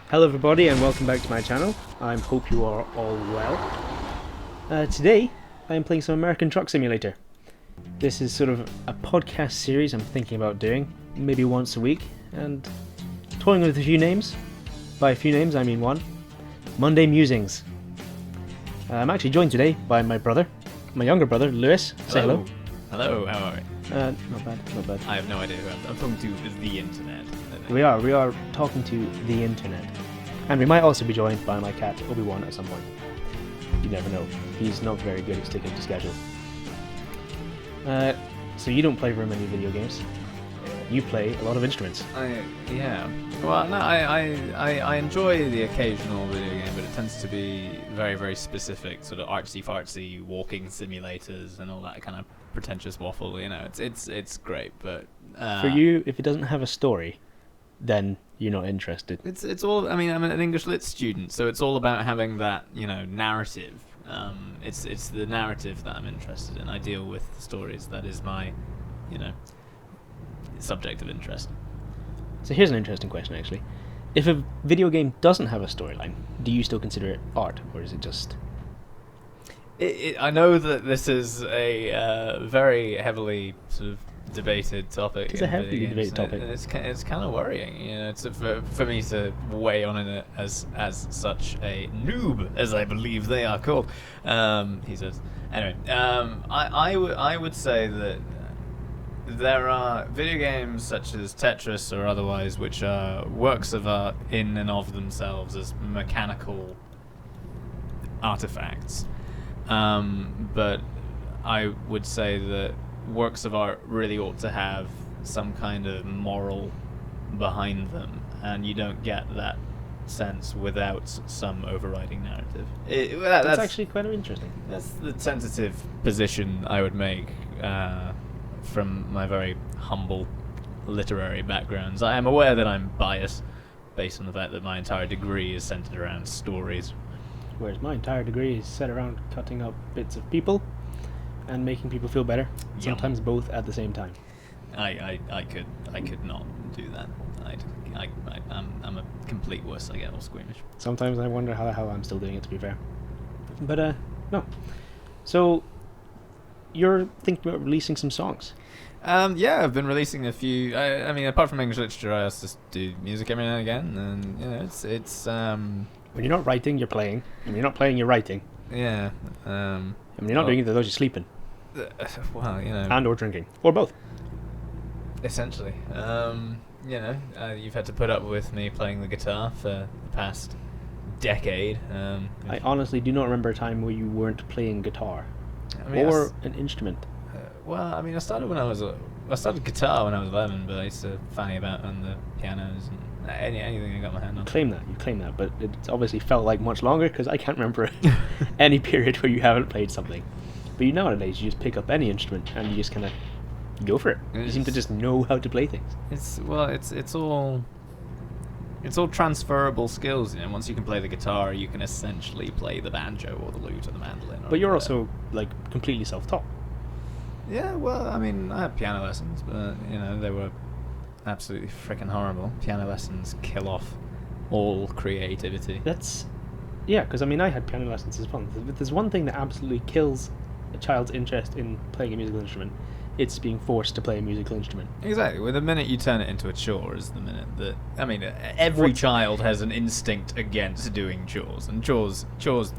Hello everybody and welcome back to my channel. I hope you are all well. Today I am playing some American Truck Simulator. This is sort of a podcast series I'm thinking about doing, maybe once a week, and toying with a few names. By a few names I mean one. Monday Musings. I'm actually joined today by my brother, my younger brother, Lewis. Say hello. Hello, how are we? Not bad. I have no idea who I'm talking to. Is the internet. We are talking to the internet. And we might also be joined by my cat, Obi-Wan, at some point. You never know. He's not very good at sticking to schedule. So you don't play very many video games. You play a lot of instruments. Yeah. Well, no, I enjoy the occasional video game, but it tends to be very, very specific, sort of artsy-fartsy walking simulators and all that kind of pretentious waffle. You know, it's great, but for you, if it doesn't have a story, then you're not interested. It's all. I mean, I'm an English lit student, so it's all about having that, narrative. It's the narrative that I'm interested in. I deal with stories. That is my, subject of interest. So here's an interesting question, actually. If a video game doesn't have a storyline, do you still consider it art, or is it just... I know that this is a very heavily sort of debated topic. It's a heavily debated topic. It's kind of worrying, It's for me to weigh on it as such a noob, as I believe they are called. He says. Anyway, I would say that there are video games such as Tetris or otherwise, which are works of art in and of themselves as mechanical artifacts. But I would say that works of art really ought to have some kind of moral behind them, and you don't get that sense without some overriding narrative. That's actually quite interesting. That's the tentative position I would make from my very humble literary backgrounds. I am aware that I'm biased based on the fact that my entire degree is centered around stories. Whereas my entire degree is set around cutting up bits of people and making people feel better. Sometimes both at the same time. I could not do that. I'm a complete wuss. I get all squeamish. Sometimes I wonder how the hell I'm still doing it, to be fair. But no. So you're thinking about releasing some songs? Yeah, I've been releasing a few. I mean, apart from English literature, I also just do music every now and again, and it's. When you're not writing, you're playing. When you're not playing, you're writing. Yeah. When you're not doing either of those, you're sleeping. Well, And or drinking. Or both. Essentially. You've had to put up with me playing the guitar for the past decade. I honestly do not remember a time where you weren't playing guitar. Or an instrument. I started guitar when I was 11, but I used to fanny about on the pianos and anything I got my hand on. You claim that, but it's obviously felt like much longer, because I can't remember any period where you haven't played something. But nowadays, you just pick up any instrument and you just kind of go for it. You seem to just know how to play things. It's all transferable skills. Once you can play the guitar, you can essentially play the banjo or the lute or the mandolin. But you're also completely self-taught. Yeah, well, I mean, I had piano lessons, but they were absolutely freaking horrible. Piano lessons kill off all creativity. Because I had piano lessons as well. But there's one thing that absolutely kills a child's interest in playing a musical instrument. It's being forced to play a musical instrument. Exactly. Well, the minute you turn it into a chore is the minute that... every child has an instinct against doing chores, and chores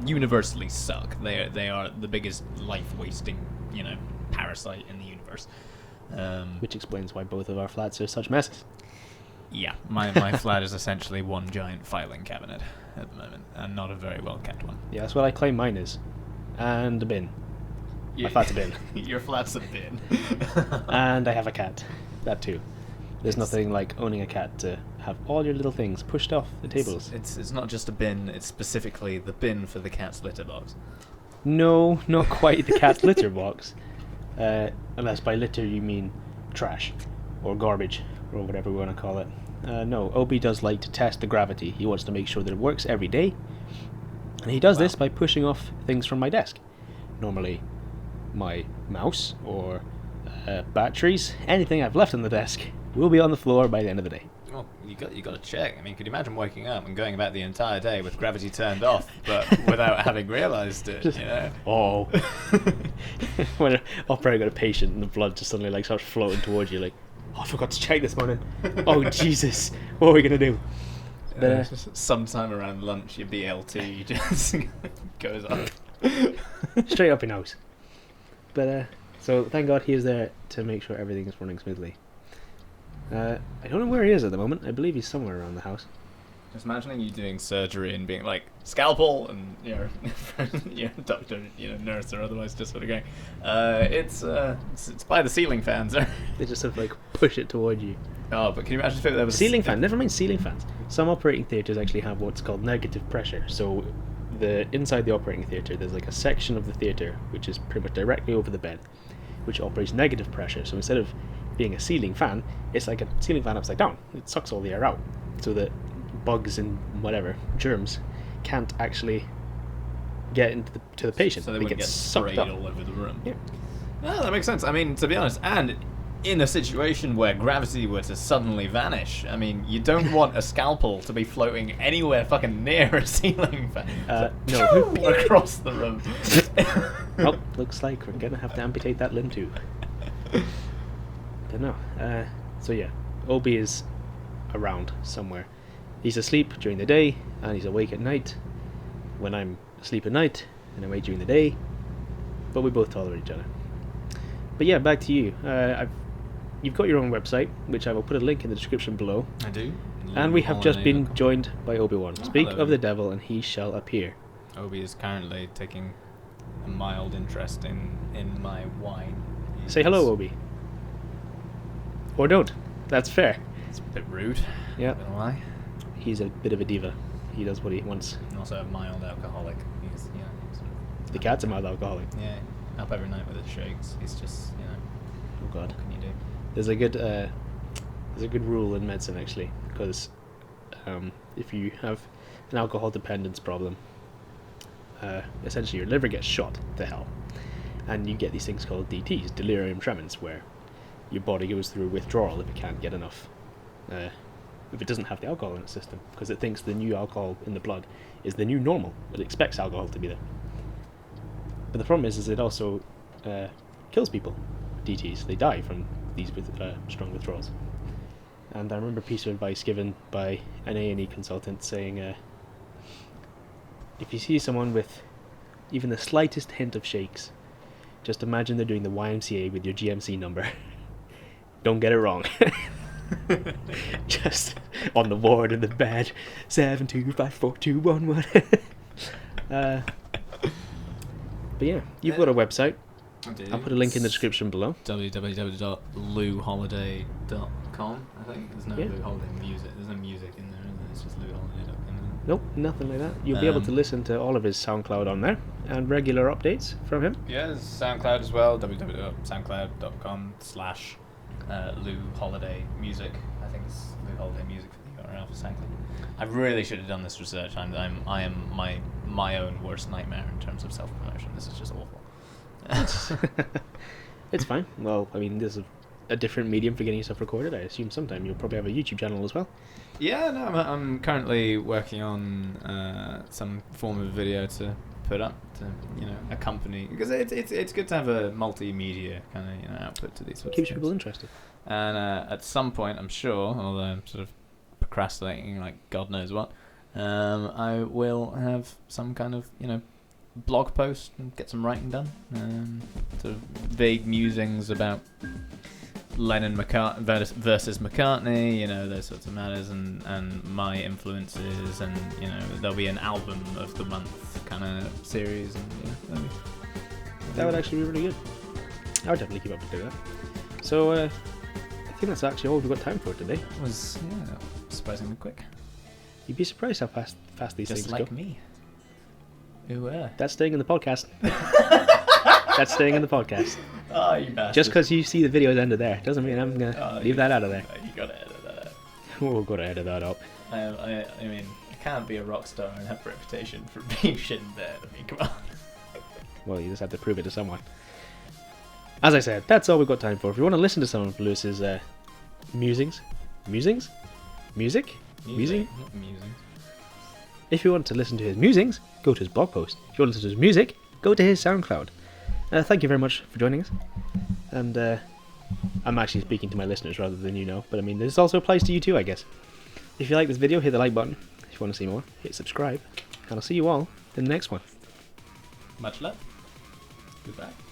universally suck. They are the biggest life-wasting, parasite in the universe. Which explains why both of our flats are such messes. Yeah, my flat is essentially one giant filing cabinet at the moment, and not a very well-kept one. Yeah, that's what I claim mine is. And a bin. My flat's a bin. Your flat's a bin. And I have a cat. That too. There's nothing like owning a cat to have all your little things pushed off the tables. It's not just a bin, it's specifically the bin for the cat's litter box. No, not quite the cat's litter box. Unless by litter you mean trash. Or garbage. Or whatever we want to call it. No, Obi does like to test the gravity. He wants to make sure that it works every day. And he does this by pushing off things from my desk. Normally my mouse or batteries, anything I've left on the desk will be on the floor by the end of the day. well, you got to check. I mean, could you imagine waking up and going about the entire day with gravity turned off, but without having realised it? Just, You know. Oh. When an operator got a patient and the blood just suddenly like starts floating towards you, like, oh, I forgot to check this morning. Oh Jesus, what are we gonna do? But, sometime around lunch, your BLT just goes up. straight up your nose. But so thank God he is there to make sure everything is running smoothly. I don't know where he is at the moment. I believe he's somewhere around the house. Just imagining you doing surgery and being like, scalpel, and your doctor, nurse or otherwise just sort of going, it's by the ceiling fans. They just sort of like push it towards you. Oh, but can you imagine if there was Ceiling fan, never mind ceiling fans. Some operating theatres actually have what's called negative pressure. So inside the operating theatre, there's like a section of the theatre which is pretty much directly over the bed, which operates negative pressure. So instead of being a ceiling fan, it's like a ceiling fan upside down. It sucks all the air out, so that bugs and whatever germs can't actually get into to the patient. So they wouldn't get sprayed up all over the room. Yeah. Oh, that makes sense. I mean, to be honest, and in a situation where gravity were to suddenly vanish, I mean, you don't want a scalpel to be floating anywhere fucking near a ceiling fan. No. Across the room. Well, looks like we're gonna have to amputate that limb too. But no. So yeah, Obi is around somewhere. He's asleep during the day and he's awake at night when I'm asleep at night and awake during the day, but we both tolerate each other. But yeah, back to you. You've got your own website, which I will put a link in the description below. I do. And we have just been joined by Obi-Wan. Speak hello. of the devil and he shall appear. Obi is currently taking a mild interest in my wine. Say hello, Obi. Or don't. That's fair. It's a bit rude. Yeah. Not gonna lie. He's a bit of a diva. He does what he wants. And also a mild alcoholic. He's sort of, The cat's a mild alcoholic. yeah, up every night with his shakes. He's just, Oh God. what can you do? There's a good rule in medicine actually, because if you have an alcohol dependence problem, essentially your liver gets shot to hell, and you get these things called DTs, delirium tremens, where your body goes through withdrawal if it can't get enough, if it doesn't have the alcohol in its system, because it thinks the new alcohol in the blood is the new normal. It expects alcohol to be there. But the problem is it also kills people. DTs, they die from these strong withdrawals. And I remember a piece of advice given by an A&E consultant saying, if you see someone with even the slightest hint of shakes, just imagine they're doing the YMCA with your GMC number. Don't get it wrong. Just on the ward in the bed, 7254211. But yeah, you've got a website. I'll put a link in the description below. www.lewholiday.com. I think there's no Lou Holiday music. There's no music in there, is there? It's just lewholiday.com. Nope, nothing like that. You'll be able to listen to all of his SoundCloud on there and regular updates from him. Yeah, there's SoundCloud as well. www.soundcloud.com/Lou Holiday Music. I think it's Lou Holiday Music for the URL for SoundCloud. I really should have done this research. I am my own worst nightmare in terms of self-promotion. This is just awful. It's fine. Well, I mean, there's a different medium for getting yourself recorded. I assume sometime you'll probably have a YouTube channel as well. Yeah, no, I'm currently working on some form of video to put up to accompany, because it's good to have a multimedia kind of output to these sorts Keeps of people things. interested. And at some point, I'm sure, although I'm sort of procrastinating like God knows what, I will have some kind of blog post and get some writing done, sort of vague musings about Lennon versus McCartney, those sorts of matters, and my influences, and there'll be an album of the month kind of series, and that would actually be really good. I would definitely keep up to do that. So I think that's actually all we've got time for today. It was surprisingly quick. You'd be surprised how fast these Just things like go. me. Ooh, That's staying in the podcast. That's staying in the podcast. Oh, you bastard. Just because you see the videos ended there doesn't mean I'm going to leave that out of there. You gotta edit that out. We've got to edit that up. I mean, I can't be a rock star and have a reputation for being shit in bed. I mean, come on. Well, you just have to prove it to someone. As I said, that's all we've got time for. If you want to listen to some of Lewis's musings, Music? Musing? Musings. If you want to listen to his musings, go to his blog post. If you want to listen to his music, go to his SoundCloud. Thank you very much for joining us. And I'm actually speaking to my listeners rather than but I mean, this also applies to you too, I guess. If you like this video, hit the like button. If you want to see more, hit subscribe. And I'll see you all in the next one. Much love. Goodbye.